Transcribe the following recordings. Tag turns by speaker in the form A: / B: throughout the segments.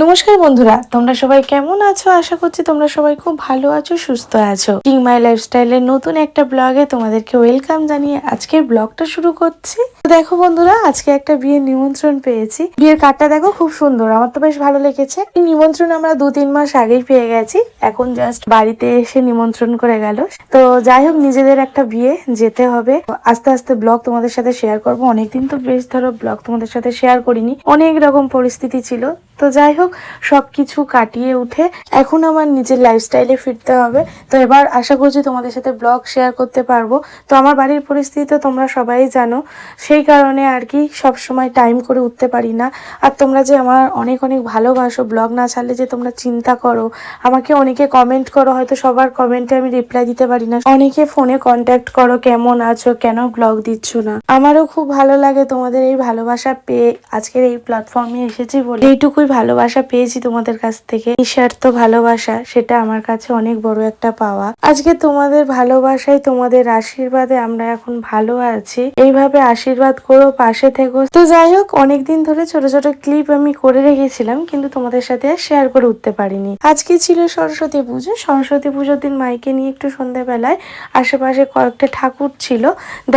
A: নমস্কার বন্ধুরা, তোমরা সবাই কেমন আছো? আশা করছি তোমরা সবাই খুব ভালো আছো, সুস্থ আছো। কিং মাই লাইফস্টাইলের নতুন একটা ব্লগে তোমাদেরকে ওয়েলকাম জানিয়ে আজকের ব্লগটা শুরু করছি। দেখো বন্ধুরা, আজকে একটা বিয়ের নিমন্ত্রণ পেয়েছি। বিয়ের কার্ডটা দেখো, খুব সুন্দর, আমার তো বেশ ভালো লেগেছে। এই নিমন্ত্রণ আমরা 2-3 মাস আগেই পেয়ে গেছি, এখন জাস্ট বাড়িতে এসে নিমন্ত্রণ করে গেল। তো যাই হোক, নিজেদের একটা বিয়ে, যেতে হবে। আস্তে আস্তে ব্লগ তোমাদের সাথে শেয়ার করবো। অনেকদিন তো বেশ ধরো ব্লগ তোমাদের সাথে শেয়ার করিনি, অনেক রকম পরিস্থিতি ছিল। তো যাই হোক, সবকিছু কাটিয়ে উঠে এখন আমার নিজের লাইফস্টাইলে ফিরতে হবে। তো এবার আশা করছি তোমাদের সাথে ব্লগ শেয়ার করতে পারবো। তো আমার বাড়ির পরিস্থিতি তো তোমরা সবাই জানো, সেই কারণে আর কি সব সময় টাইম করে উঠতে পারি না। আর তোমরা যে আমার অনেক অনেক ভালোবাসো, ব্লগ না ছাড়লে যে তোমরা চিন্তা করো, আমাকে অনেকে কমেন্ট করো, হয়তো সবার কমেন্টে আমি রিপ্লাই দিতে পারি না। অনেকে ফোনে কন্ট্যাক্ট করো, কেমন আছো, কেন ব্লগ দিচ্ছ না। আমারও খুব ভালো লাগে তোমাদের এই ভালোবাসা পেয়ে। আজকের এই প্ল্যাটফর্মে এসেছি বলে এইটুকুই ভালোবাসা পেয়েছি তোমাদের কাছ থেকে, নিঃস্বার্থ ভালোবাসা, সেটা আমার কাছে অনেক বড় একটা পাওয়া। আজকে তোমাদের ভালোবাসায়, তোমাদের আশীর্বাদে আমরা এখন ভালো আছি। এইভাবে আশীর্বাদ করো, পাশে থেকো। তো যাই হোক, অনেকদিন ধরে ছোট ছোট ক্লিপ আমি করে রেখেছিলাম, কিন্তু তোমাদের সাথে শেয়ার করে উঠতে পারিনি। আজকে ছিল সরস্বতী পুজো। সরস্বতী পুজোর দিন মাইকে নিয়ে একটু সন্ধ্যাবেলায় আশেপাশে কয়েকটা ঠাকুর ছিল,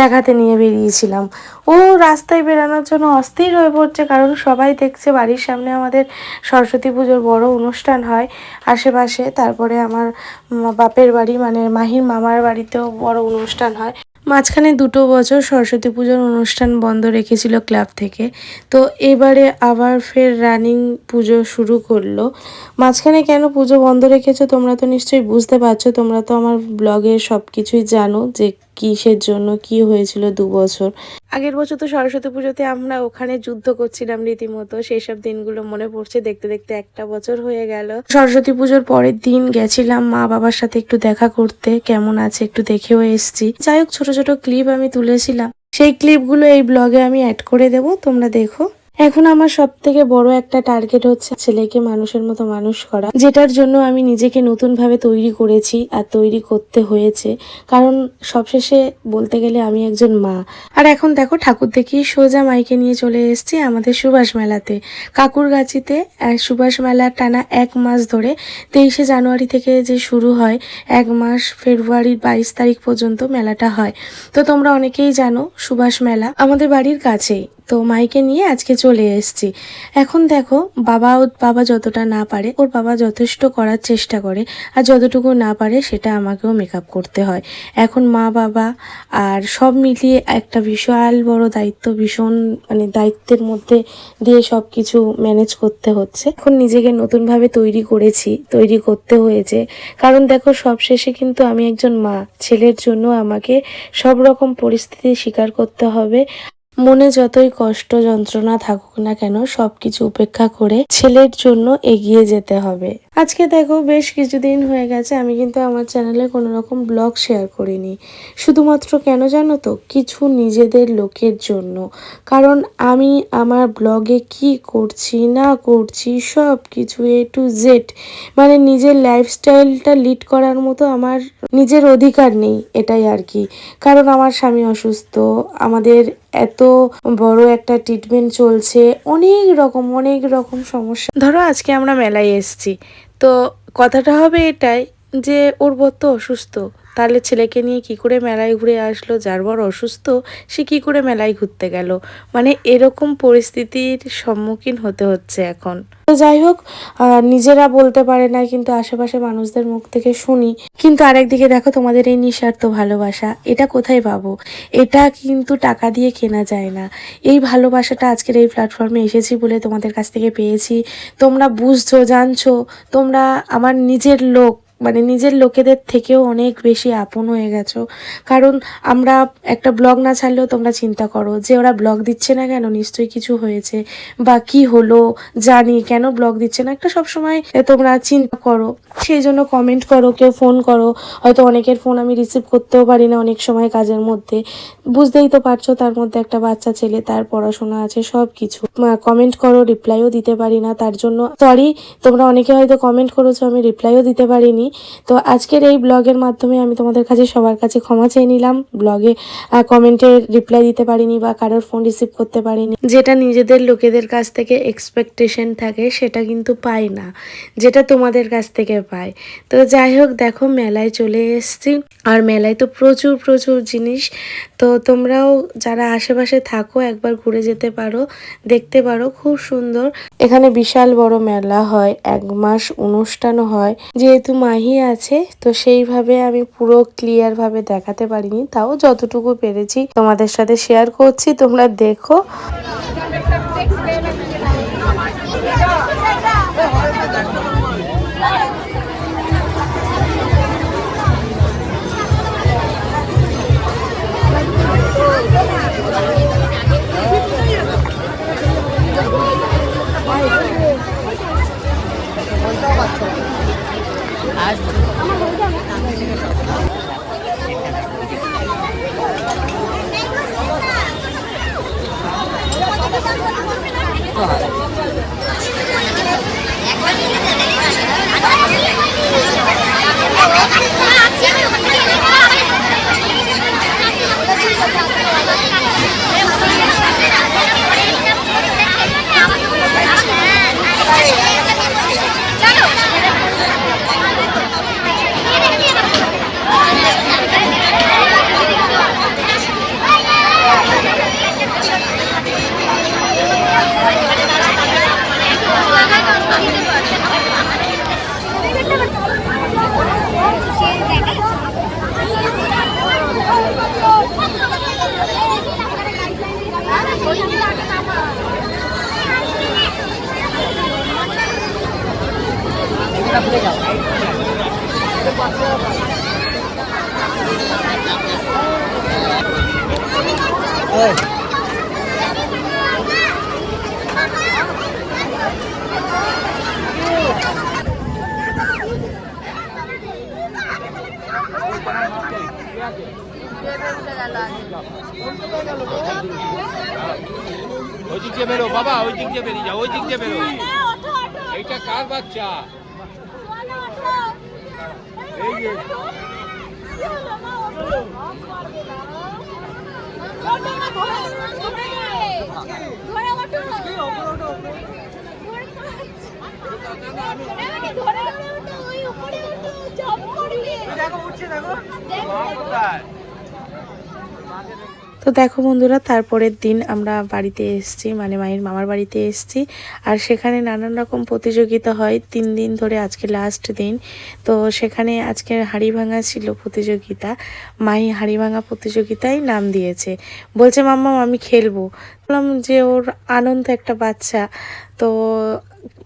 A: দেখাতে নিয়ে বেরিয়েছিলাম। ও রাস্তায় বেরানোর জন্য অস্থির হয়ে পড়ছে, কারণ সবাই দেখছে বাড়ির সামনে আমাদের সরস্বতী পুজোর বড় অনুষ্ঠান হয় আশেপাশে। তারপরে আমার বাপের বাড়ি, মানে মাহির মামার বাড়িতেও বড় অনুষ্ঠান হয়। মাঝখানে 2 বছর সরস্বতী পুজোর অনুষ্ঠান বন্ধ রেখেছিল ক্লাব থেকে। তো এবারে আবার ফের রানিং পুজো শুরু করলো। মাঝখানে কেন পুজো বন্ধ রেখেছো তোমরা তো নিশ্চয়ই বুঝতে পারছো। তোমরা তো আমার ব্লগের সব কিছুই জানো যে কিসের জন্য কি হয়েছিল 2 বছর। আগের বছর তো সরস্বতী পুজোতে আমরা ওখানে যুদ্ধ করছিলাম রীতিমতো, সেই সব দিনগুলো মনে পড়ছে। দেখতে দেখতে 1টা বছর হয়ে গেল। সরস্বতী পুজোর পরের দিন গেছিলাম মা বাবার সাথে একটু দেখা করতে, কেমন আছে একটু দেখেও এসছি। যাই হোক, ছোট ছোট ক্লিপ আমি তুলেছিলাম, সেই ক্লিপগুলো এই ব্লগে আমি অ্যাড করে দেবো, তোমরা দেখো। এখন আমার সব থেকে বড় একটা টার্গেট হচ্ছে ছেলেকে মানুষের মতো মানুষ করা, যেটার জন্য আমি নিজেকে নতুন ভাবে তৈরি করেছি আর তৈরি করতে হয়েছে। কারণ সবশেষে বলতে গেলে আমি একজন মা। আর এখন দেখো, ঠাকুর দেখি সোজা মাইকে নিয়ে চলে এসেছি আমাদের সুভাষ মেলাতে, কাকুরগাছিতে। সুভাষ মেলা টানা 1 মাস ধরে, 23শে জানুয়ারি থেকে যে শুরু হয়, 1 মাস ফেব্রুয়ারির 22 তারিখ পর্যন্ত মেলাটা হয়। তো তোমরা অনেকেই জানো সুভাষ মেলা আমাদের বাড়ির কাছেই। তো মাইকে নিয়ে আজকে চলে এসেছি। এখন দেখো, বাবা যতটা না পারে, ওর বাবা যথেষ্ট করার চেষ্টা করে, আর যতটুকু না পারে সেটা আমাকেও মেকআপ করতে হয়। এখন মা বাবা আর সব মিলিয়ে একটা বিশাল বড় দায়িত্ব, ভীষণ মানে দায়িত্বের মধ্যে দিয়ে সব কিছু ম্যানেজ করতে হচ্ছে। এখন নিজেকে নতুনভাবে তৈরি করেছি, তৈরি করতে হয়েছে। কারণ দেখো, সব শেষে কিন্তু আমি একজন মা, ছেলের জন্য আমাকে সব রকম পরিস্থিতি স্বীকার করতে হবে। মনে যতই কষ্ট যন্ত্রণা থাকুক না কেন, সবকিছু উপেক্ষা করে ছেলের জন্য এগিয়ে যেতে হবে। আজকে দেখো, বেশ কিছুদিন হয়ে গেছে আমি কিন্তু আমার চ্যানেলে কোনো রকম ব্লগ শেয়ার করিনি। শুধুমাত্র কেন জানো তো, কিছু নিজেদের লোকের জন্য। কারণ আমি আমার ব্লগে কি করছি না করছি সব কিছু A to Z, মানে নিজের লাইফস্টাইলটা লিড করার মতো আমার নিজের অধিকার নেই, এটাই আর কি। কারণ আমার স্বামী অসুস্থ, আমাদের এত বড় একটা ট্রিটমেন্ট চলছে, অনেক রকম সমস্যা। ধরো আজকে আমরা মেলায় এসেছি, তো কথাটা হবে এটাই যে ওর বর তো অসুস্থ, তাহলে ছেলেকে নিয়ে কি করে মেলায় ঘুরে আসলো? যার বর অসুস্থ, সে কি করে মেলায় ঘুরতে গেল? মানে এরকম পরিস্থিতির সম্মুখীন হতে হচ্ছে এখন। তো যাই হোক, নিজেরা বলতে পারে না, কিন্তু আশেপাশে মানুষদের মুখ থেকে শুনি। কিন্তু আরেকদিকে দেখো, তোমাদের এই নিঃস্বার্থ ভালোবাসা, এটা কোথায় পাবো? এটা কিন্তু টাকা দিয়ে কেনা যায় না। এই ভালোবাসাটা আজকের এই প্ল্যাটফর্মে এসেছি বলে তোমাদের কাছ থেকে পেয়েছি। তোমরা বুঝছো, জানছো, তোমরা আমার নিজের লোক, মানে নিজের লোকেদের থেকেও অনেক বেশি আপন হয়ে গেছো। কারণ আমরা একটা ব্লগ না ছাড়লেও তোমরা চিন্তা করো যে ওরা ব্লগ দিচ্ছে না কেন, নিশ্চয়ই কিছু হয়েছে, বা কি হলো, জানি কেন ব্লগ দিচ্ছে না, একটা সবসময় তোমরা চিন্তা করো। সেই জন্য কমেন্ট করো, কেউ ফোন করো, হয়তো অনেকের ফোন আমি রিসিভ করতেও পারি না অনেক সময় কাজের মধ্যে, বুঝতেই তো পারছো, তার মধ্যে একটা বাচ্চা ছেলে, তার পড়াশোনা আছে, সব কিছু কমেন্ট করো, রিপ্লাইও দিতে পারি না, তার জন্য সরি। তোমরা অনেকে হয়তো কমেন্ট করেছো, আমি রিপ্লাইও দিতে পারিনি। তো আজকের এই ব্লগের মাধ্যমে আমি তোমাদের কাছে সবার কাছে ক্ষমা চেয়ে নিলাম, ব্লগে কমেন্টে রিপ্লাই দিতে পারিনি বা কারোর ফোন রিসিভ করতে পারিনি। যেটা নিজেদের লোকেদের কাছ থেকে এক্সপেকটেশন থাকে সেটা কিন্তু পাই না, যেটা তোমাদের কাছ থেকে পাই। তো যাই হোক, দেখো মেলায় চলে এসেছি, আর মেলায় তো প্রচুর প্রচুর জিনিস। তো তোমরাও যারা আশেপাশে থাকো একবার ঘুরে যেতে পারো, দেখতে পারো, খুব সুন্দর। এখানে বিশাল বড় মেলা হয়, 1 মাস অনুষ্ঠানও হয়। যেহেতু মাহি আছে তো সেইভাবে আমি পুরো ক্লিয়ার ভাবে দেখাতে পারিনি, তাও যতটুকু পেরেছি তোমাদের সাথে শেয়ার করছি, তোমরা দেখো।
B: ওই দিক দিয়ে বেরো বাবা, ওই দিক দিয়ে বেরিয়ে যাও, ওই দিক দিয়ে বেরো। এইটা কার বাচ্চা? এই যে
A: তো দেখো বন্ধুরা, তারপরের দিন আমরা বাড়িতে এসেছি, মানে মায়ের মামার বাড়িতে এসেছি, আর সেখানে নানান রকম প্রতিযোগিতা হয় 3 দিন ধরে, আজকে লাস্ট দিন। তো সেখানে আজকে হাঁড়ি ভাঙা ছিল প্রতিযোগিতা, মাহি হাঁড়ি ভাঙা প্রতিযোগিতায় নাম দিয়েছে, বলছে মাম্মা আমি খেলবো। বললাম যে ওর আনন্দ, একটা বাচ্চা, তো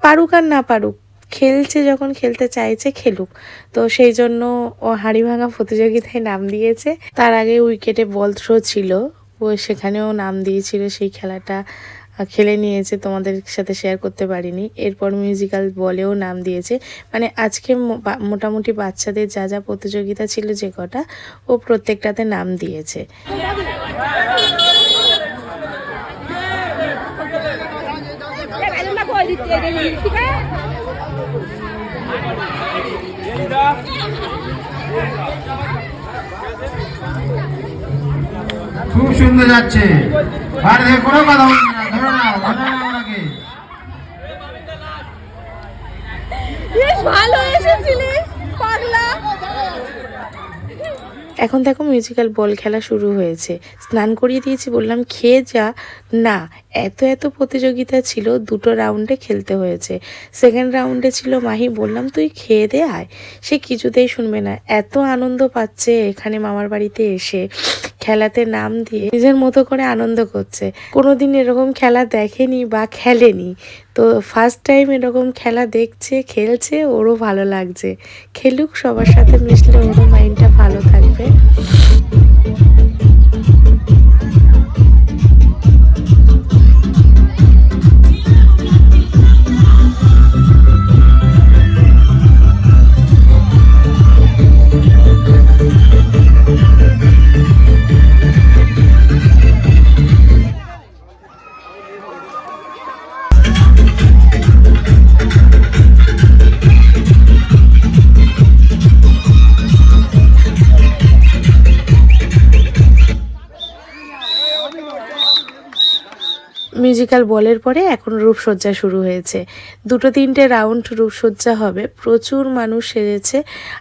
A: পারুক আর না পারুক, খেলছে যখন, খেলতে চাইছে, খেলুক। তো সেই জন্য ও হাঁড়ি ভাঙা প্রতিযোগিতায় নাম দিয়েছে। তার আগে উইকেটে বল থ্রো ছিল, ও সেখানেও নাম দিয়েছিল, সেই খেলাটা খেলে নিয়েছে, তোমাদের সাথে শেয়ার করতে পারিনি। এরপর মিউজিক্যাল বলেও নাম দিয়েছে। মানে আজকে মোটামুটি বাচ্চাদের যা যা প্রতিযোগিতা ছিল যে কটা, ও প্রত্যেকটাতে নাম দিয়েছে।
C: খুব সুন্দর যাচ্ছে, আর কোনো কথা বলছি না, ধরো না, ধরো না ওনাকে।
A: ভালো এসেছিলি পাগলা। এখন দেখো মিউজিক্যাল বল খেলা শুরু হয়েছে, স্নান করিয়ে দিয়েছি, বললাম খেয়ে যা, না এত এত প্রতিযোগিতা ছিল, 2টো রাউন্ডে খেলতে হয়েছে। সেকেন্ড রাউন্ডে ছিল মাহি, বললাম তুই খেয়ে দে আয়, সে কিছুতেই শুনবে না। এত আনন্দ পাচ্ছে এখানে মামার বাড়িতে এসে, খেলাতে নাম দিয়ে নিজের মতো করে আনন্দ করছে। কোনোদিন এরকম খেলা দেখেনি বা খেলেনি, তো ফার্স্ট টাইম এরকম খেলা দেখছে, খেলছে, ওরও ভালো লাগছে। খেলুক, সবার সাথে মিশলে ওরও মাইন্ডটা ভালো থাকবে। মিউজিক্যাল বলের পরে এখন রূপসজ্জা শুরু হয়েছে। 2-3টে রাউন্ড রূপসজ্জা হবে, প্রচুর মানুষ সেজেছে।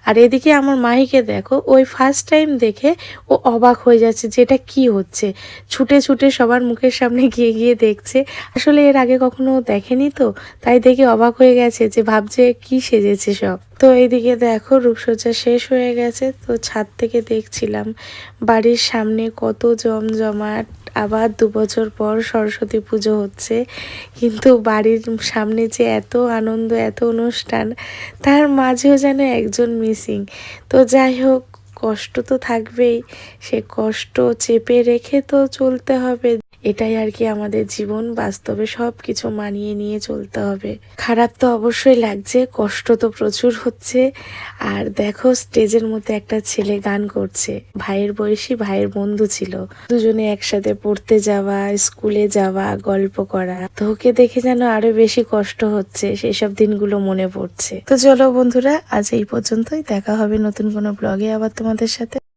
A: আর এদিকে আমার মাহিকে দেখো, ওই ফার্স্ট টাইম দেখে ও অবাক হয়ে যাচ্ছে যে এটা কি হচ্ছে, ছুটে ছুটে সবার মুখের সামনে গিয়ে গিয়ে দেখছে। আসলে এর আগে কখনো দেখেনি তো, তাই দেখে অবাক হয়ে গেছে, যে ভাবছে কি সেজেছে সব। তো এইদিকে দেখো রূপসজ্জা শেষ হয়ে গেছে, তো ছাদ থেকে দেখছিলাম বাড়ির সামনে কত জমজমাট। আবার 2 বছর পর সরস্বতী পুজো হচ্ছে, কিন্তু বাড়ির সামনে যে এত আনন্দ, এত অনুষ্ঠান, তার মাঝেও যেন একজন মিসিং। তো যাই হোক, কষ্ট তো থাকবেই, সে কষ্ট চেপে রেখে তো চলতে হবে। এটাই আর কি আমাদের জীবন, বাস্তবে সব কিছু মানিয়ে নিয়ে চলতে হবে। খারাপ তো অবশ্যই লাগছে, কষ্ট তো প্রচুর হচ্ছে। আর দেখো স্টেজের মধ্যে একটা ছেলে গান করছে, ভাইয়ের বয়সী, ভাইয়ের বন্ধু ছিল, দুজনে একসাথে পড়তে যাওয়া, স্কুলে যাওয়া, গল্প করা। তো ওকে দেখে যেন আরো বেশি কষ্ট হচ্ছে, সেসব দিনগুলো মনে পড়ছে। তো চলো বন্ধুরা, আজ এই পর্যন্তই, দেখা হবে নতুন কোনো ব্লগে আবার তোমাদের সাথে।